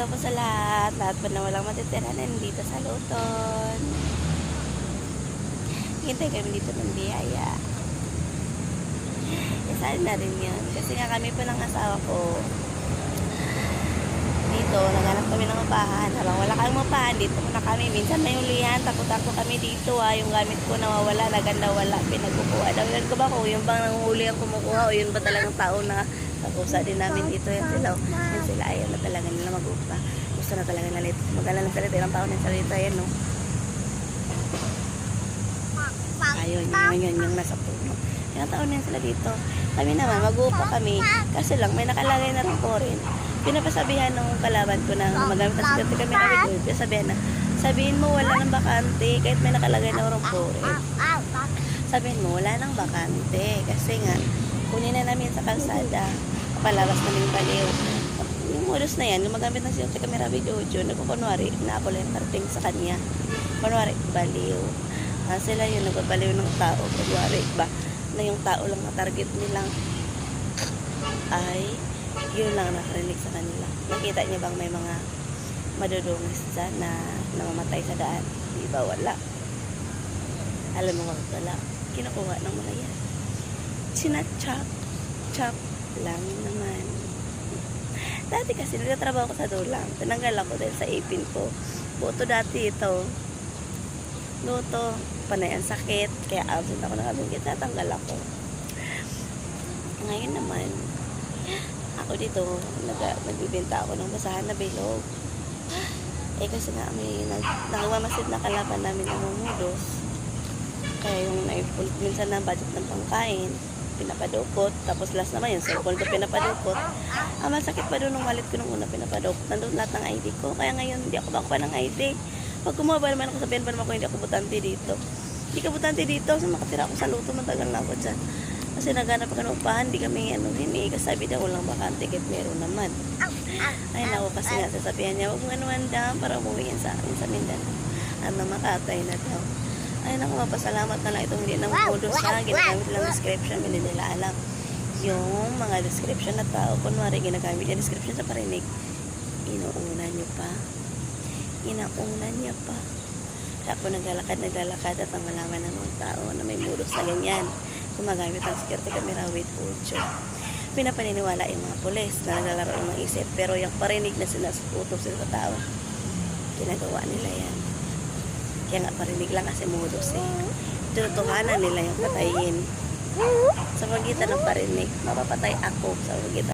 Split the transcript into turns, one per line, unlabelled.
daw po sa lahat. Lahat po na walang matitira na dito sa Luton. Hintay kami dito ng biyaya. Isa na rin yun. Kasi nga kami po ng asawa ko. Dito, naghanap kami ng upahan. Habang wala kang upahan, dito muna kami. Minsan may hulihan, takot-takot kami dito. Yung gamit ko nawawala, naganda wala, pinagkukuha. Dawilan ko ba kung yung bang nanghuli ang kumukuha o yun ba talagang tao na kakusa din namin dito. Yan sila. Yan sila, ayaw na talaga nila mag-upa. Gusto na talaga nalit. Mag-alala ng salita, ilang taon yung salita yan, no? Ayun, yun, yung nasa puno. Ilang taon yan sila dito. Kami naman, mag-upa kami. Kasi lang, may nakalagay na rin po rin. Pinapasabihan ng kalaban ko na magamit ang security camera video. Pinasabihan na, sabihin mo wala nang bakante kahit may nakalagay na urong pore. Sabihin mo wala nang bakante kasi nga kunin na namin sa kalsada, palabas namin baliw. Yung modus na yan, gumagamit ng security camera video, nagkukunwari na ako lang parating sa kanya. Kunwari, baliw. Sila yun, nagbabaliw ng tao. Kunwari ba, na yung tao lang na target nilang ay yun lang nakarinig sa kanila. Nakita niya bang may mga madudungis dyan na namamatay sa daan? Di ba wala? Alam mo nga wala. Kinukuha ng mga yan. Sinachop lang naman. Dati kasi nagtatrabaho ko sa dulang. Tinanggal ako dahil sa ipin ko. Buto dati ito. Luto. Panay ang sakit. Kaya absent ako ng absent. Natanggal ako. Ngayon naman, ako dito, nagbibenta ako ng basahan na bilog. Eh kasi nga may nakawamasid na kalaban namin ng mudos. Kaya yung minsan na budget ng pangkain, pinapadukot. Tapos last naman yung cellphone ko pinapadukot. Masakit pa doon nung wallet ko nung una pinapadukot. Nandun lahat ng ID ko. Kaya ngayon hindi ako makuha ng ID. Pag kumuha ba naman ako, sabihin pa naman ako hindi ako butante dito. Hindi ka butante dito. So makatira ako sa Luto, matagal na ako dyan. Kasi naghanap ako ng upahan, di kami hindi. Kasabi daw walang bakante, kahit meron naman. Ay naku, kasi nga sasabihan niya, huwag mo anuman daw para umuwi yan sa akin sa Mindanao. At na makatay na daw. Ay naku, mapasalamat na lang itong hindi na modus na ginagamit lang description, hindi nila alam. Yung mga description na tao, kunwari ginagamit yung description sa parinig, inuuna niyo pa. Inauna niya pa. Ako naglalakad at ang malaman ng mga tao na may modus na ganyan. Gumagamit ang security camera with audio. Pinapaniniwala yung mga pulis na naglalaro ng isip, pero yung parinig na sinasututok sila sa tao, ginagawa nila yan. Kaya nga parinig lang kasi modus eh. Tinutuhanan nila yung patayin. Sa pagitan ng parinig, mapapatay ako sa pagitan